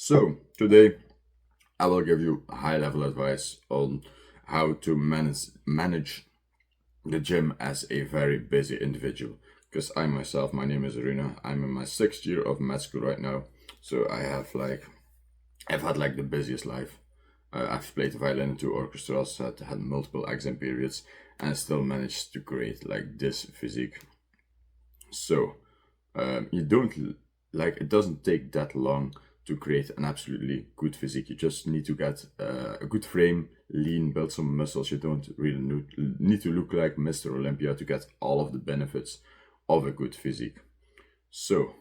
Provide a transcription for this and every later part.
So, today I will give you high level advice on how to manage the gym as a very busy individual. Because I myself, my name is Aruna, I'm in my 6th year of med school right now. So I've had like the busiest life. I've played the violin in 2 orchestras, had multiple exam periods, and still managed to create like this physique. So, you don't like it doesn't take that long to create an absolutely good physique. You just need to get a good frame, lean, build some muscles. You don't really need to look like Mr. Olympia to get all of the benefits of a good physique. So,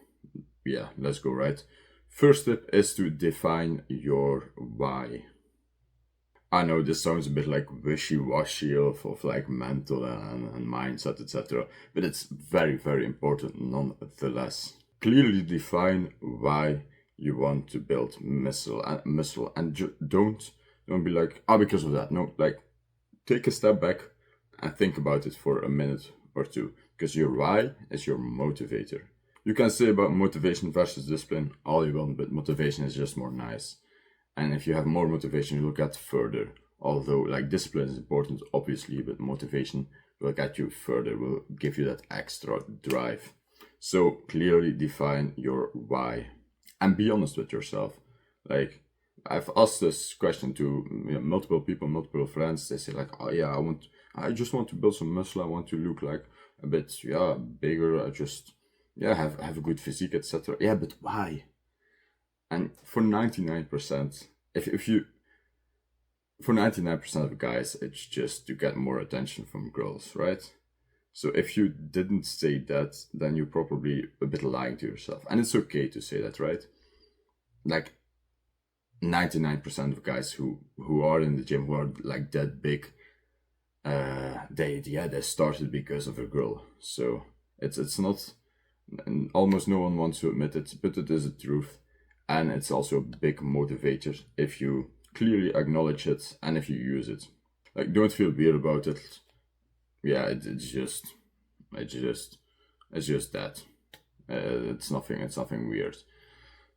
yeah, let's go right. First step is to define your why. I know this sounds a bit like wishy-washy of like mental and mindset, etc. But it's very, very important nonetheless. Clearly define why you want to build muscle and don't be like, oh, because of that. No, like take a step back and think about it for a minute or two, because your why is your motivator. You can say about motivation versus discipline all you want, but motivation is just more nice. And if you have more motivation, you'll get further. Although, like, discipline is important, obviously, but motivation will get you further, will give you that extra drive. So, clearly define your why and be honest with yourself. Like, I've asked this question to multiple people, multiple friends. They say, like, oh, yeah, I just want to build some muscle. I want to look like a bit, yeah, bigger. I just, yeah, have a good physique, etc. Yeah, but why? And for 99%, if you for 99% of guys, it's just to get more attention from girls, right? So if you didn't say that, then you're probably a bit lying to yourself. And it's okay to say that, right? Like 99% of guys who are in the gym, who are like that big, they started because of a girl. So it's not, and almost no one wants to admit it, but it is the truth. And it's also a big motivator if you clearly acknowledge it and if you use it. Like, don't feel weird about it. Yeah, it's just that. It's nothing weird.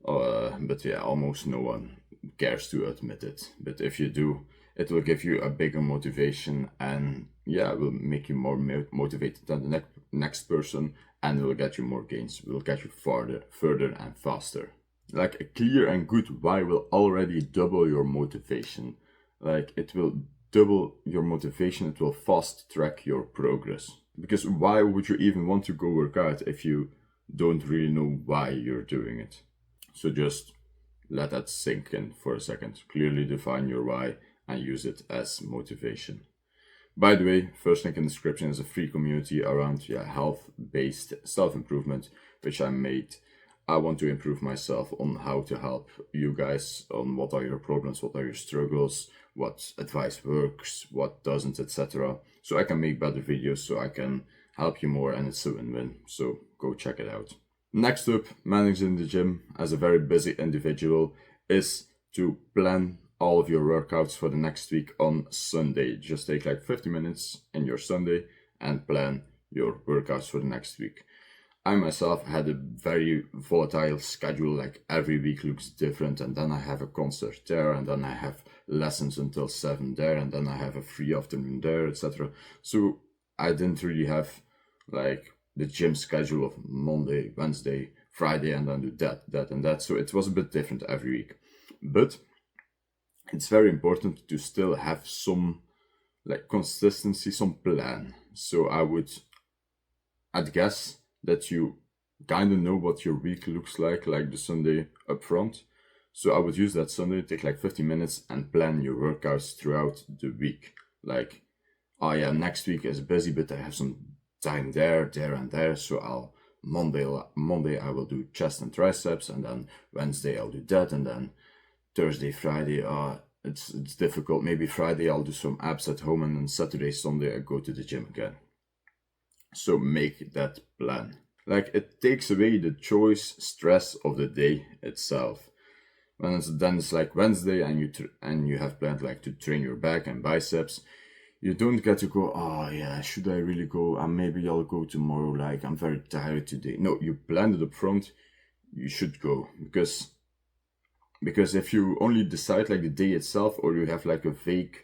But yeah, almost no one cares to admit it. But if you do, it will give you a bigger motivation, and yeah, it will make you more motivated than the next person, and will get you more gains. Will get you further and faster. Like a clear and good why will already double your motivation. Like it will double your motivation, it will fast track your progress. Because why would you even want to go work out if you don't really know why you're doing it? So just let that sink in for a second. Clearly define your why and use it as motivation. By the way, first link in the description is a free community around health-based self-improvement, which I made. I want to improve myself on how to help you guys on what are your problems, what are your struggles, what advice works, what doesn't, etc. So I can make better videos, so I can help you more, and it's a win-win. So go check it out. Next up, managing the gym as a very busy individual is to plan all of your workouts for the next week on Sunday. Just take like 50 minutes in your Sunday and plan your workouts for the next week. I myself had a very volatile schedule, like every week looks different, and then I have a concert there, and then I have lessons until 7 there, and then I have a free afternoon there, etc. So I didn't really have like the gym schedule of Monday, Wednesday, Friday, and then do that, and that. So it was a bit different every week. But it's very important to still have some like consistency, some plan. So I'd guess that you kind of know what your week looks like the Sunday up front. So I would use that Sunday, take like 50 minutes and plan your workouts throughout the week. Like, oh yeah, next week is busy, but I have some time there, and there. So Monday I will do chest and triceps, and then Wednesday I'll do that, and then Thursday, Friday, it's difficult. Maybe Friday I'll do some abs at home, and then Saturday, Sunday I go to the gym again. So make that plan. Like it takes away the choice stress of the day itself. Then it's like Wednesday, and you have planned like to train your back and biceps. You don't get to go, oh yeah, should I really go? And maybe I'll go tomorrow. Like I'm very tired today. No, you planned it up front. You should go, because Because if you only decide like the day itself, or you have like a vague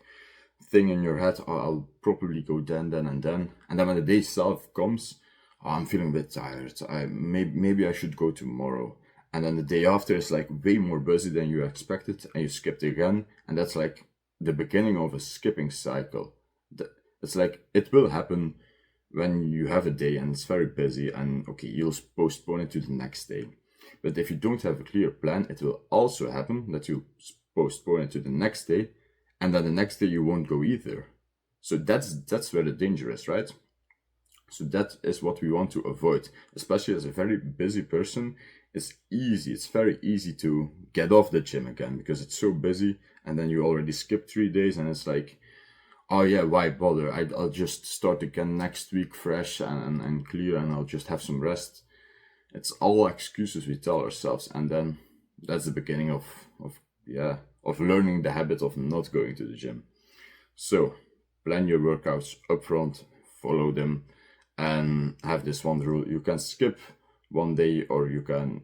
thing in your head, oh, I'll probably go then, and then when the day itself comes, oh, I'm feeling a bit tired. Maybe I should go tomorrow. And then the day after is like way more busy than you expected, and you skipped again, and that's like the beginning of a skipping cycle. It's like it will happen when you have a day and it's very busy, and okay, you'll postpone it to the next day. But if you don't have a clear plan, it will also happen that you postpone it to the next day, and then the next day you won't go either. So that's where the danger is, right? So that is what we want to avoid, especially as a very busy person. It's very easy to get off the gym again because it's so busy, and then you already skipped 3 days, and it's like, oh yeah, why bother? I'll just start again next week fresh and clear, and I'll just have some rest. It's all excuses we tell ourselves, and then that's the beginning of learning the habit of not going to the gym. So plan your workouts upfront, follow them, and have this one rule: you can skip one day, or you can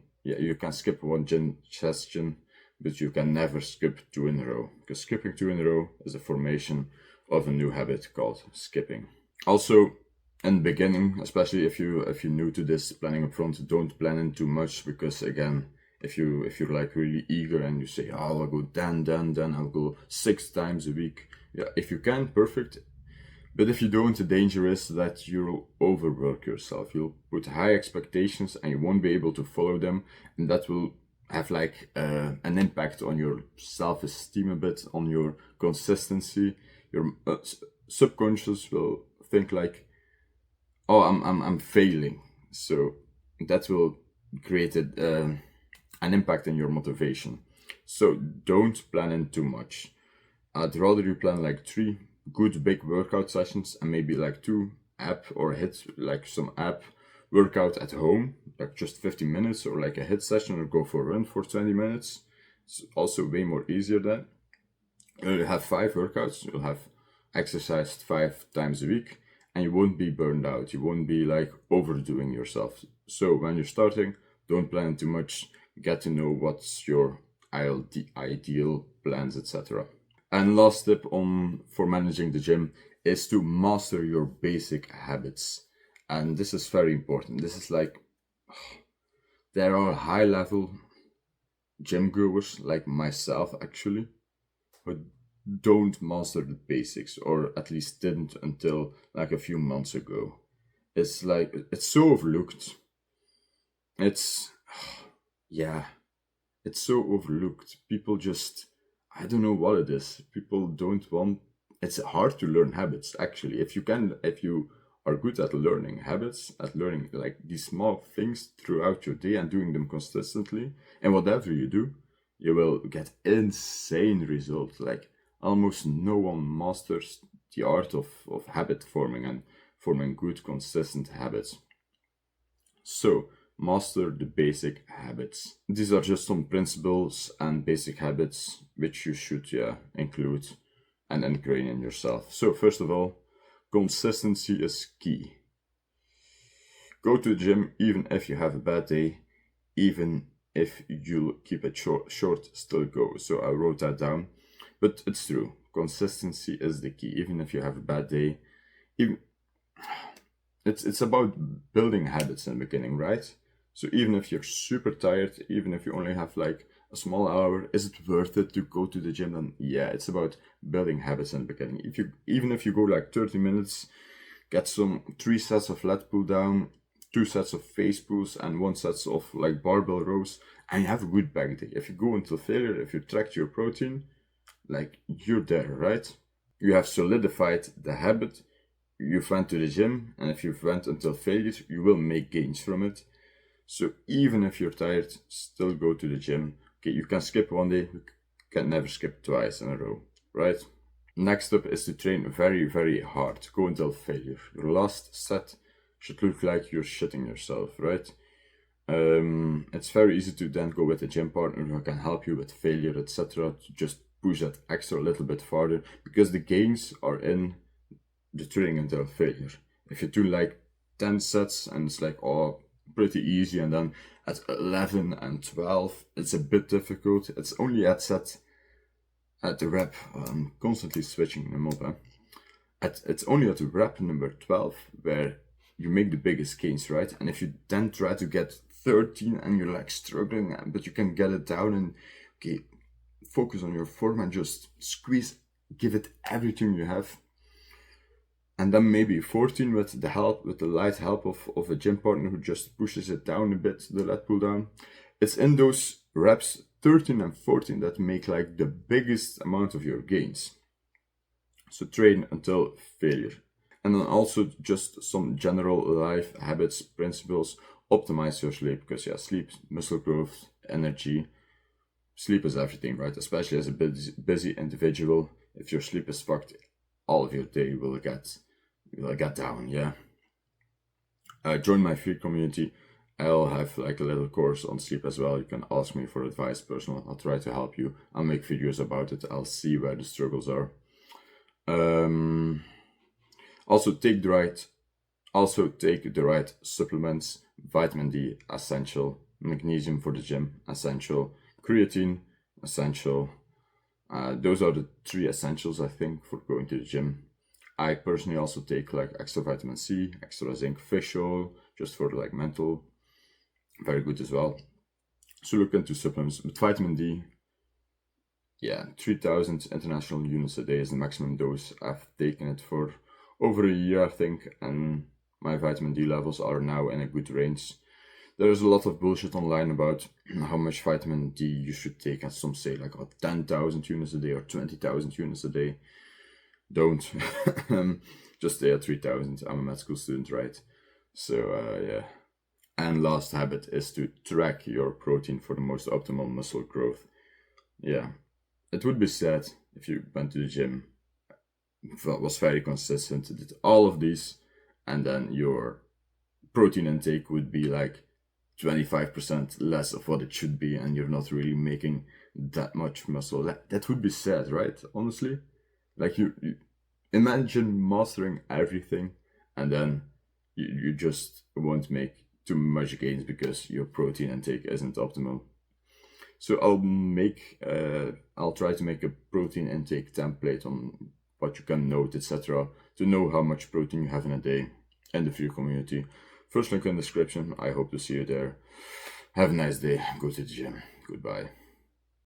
skip one gym session, but you can never skip 2 in a row, because skipping 2 in a row is a formation of a new habit called skipping. Also, in the beginning, especially if you're new to this, planning up front, don't plan in too much, because again, if you're like really eager and you say, oh, I'll go then I'll go 6 times a week. Yeah, if you can, perfect. But if you don't, the danger is that you'll overwork yourself. You'll put high expectations and you won't be able to follow them, and that will have like an impact on your self-esteem a bit, on your consistency. Your subconscious will think like, oh, I'm failing. So that will create an impact on your motivation. So don't plan in too much. I'd rather you plan like 3 good big workout sessions, and maybe like 2 app or hit, like some app workout at home, like just 15 minutes, or like a hit session, or go for a run for 20 minutes. It's also way more easier then. You'll have 5 workouts, you'll have exercised 5 times a week, and you won't be burned out. You won't be like overdoing yourself. So when you're starting, don't plan too much. Get to know what's your ideal plans, etc. And last tip for managing the gym is to master your basic habits. And this is very important. This is like, there are high level gym goers like myself actually, who don't master the basics, or at least didn't until like a few months ago. It's like, it's so overlooked. It's, yeah, it's so overlooked. People just, I don't know what it is. People don't want, it's hard to learn habits actually. If you are good at learning habits, at learning like these small things throughout your day and doing them consistently, and whatever you do, you will get insane results. Like almost no one masters the art of habit forming and forming good consistent habits. So master the basic habits. These are just some principles and basic habits which you should include and ingrain in yourself. So first of all, consistency is key. Go to the gym even if you have a bad day, even if you keep it short, still go. So I wrote that down, but it's true. Consistency is the key, even if you have a bad day. Even it's about building habits in the beginning, right? So even if you're super tired, even if you only have like a small hour, is it worth it to go to the gym? Then yeah, it's about building habits in the beginning. Even if you go like 30 minutes, get some 3 sets of lat pull down, 2 sets of face pulls, and 1 set of like barbell rows, and you have a good back day. If you go until failure, if you tracked your protein, like you're there, right? You have solidified the habit. You've went to the gym, and if you've went until failure, you will make gains from it. So even if you're tired, still go to the gym. Okay, you can skip one day, you can never skip twice in a row, right? Next up is to train very, very hard. Go until failure. Your last set should look like you're shitting yourself, right? It's very easy to then go with a gym partner who can help you with failure, etc. To just push that extra little bit farther, because the gains are in the training until failure. If you do like 10 sets and it's like, oh, pretty easy, and then at 11 and 12 it's a bit difficult. It's only at the rep, I'm constantly switching them up. It's only at the rep number 12 where you make the biggest gains, right? And if you then try to get 13 and you're like struggling, but you can get it down, and okay, focus on your form and just squeeze, give it everything you have. And then maybe 14 with the light help of a gym partner who just pushes it down a bit, the lat pull down. It's in those reps 13 and 14 that make like the biggest amount of your gains. So train until failure. And then also just some general life habits, principles. Optimize your sleep, because sleep, muscle growth, energy. Sleep is everything, right? Especially as a busy individual. If your sleep is fucked, all of your day will get down, yeah. Join my free community. I'll have like a little course on sleep as well. You can ask me for advice, personal. I'll try to help you. I'll make videos about it. I'll see where the struggles are. Also take the right supplements. Vitamin D, essential. Magnesium for the gym, essential. Creatine, essential. Those are the 3 essentials, I think, for going to the gym. I personally also take like extra vitamin C, extra zinc, fish oil, just for like mental. Very good as well. So look into supplements. With vitamin D, 3,000 international units a day is the maximum dose. I've taken it for over a year, I think, and my vitamin D levels are now in a good range. There's a lot of bullshit online about how much vitamin D you should take, and some say like 10,000 units a day or 20,000 units a day. Don't. Just stay at 3,000. I'm a med school student, right? So, yeah. And last habit is to track your protein for the most optimal muscle growth. Yeah. It would be sad if you went to the gym, was very consistent, did all of these, and then your protein intake would be like 25% less of what it should be, and you're not really making that much muscle. That would be sad, right? Honestly. Like you imagine mastering everything, and then you just won't make too much gains because your protein intake isn't optimal. So I'll try to make a protein intake template on what you can note, etc., to know how much protein you have in a day in the free community. First link in the description. I hope to see you there. Have a nice day. Go to the gym. Goodbye.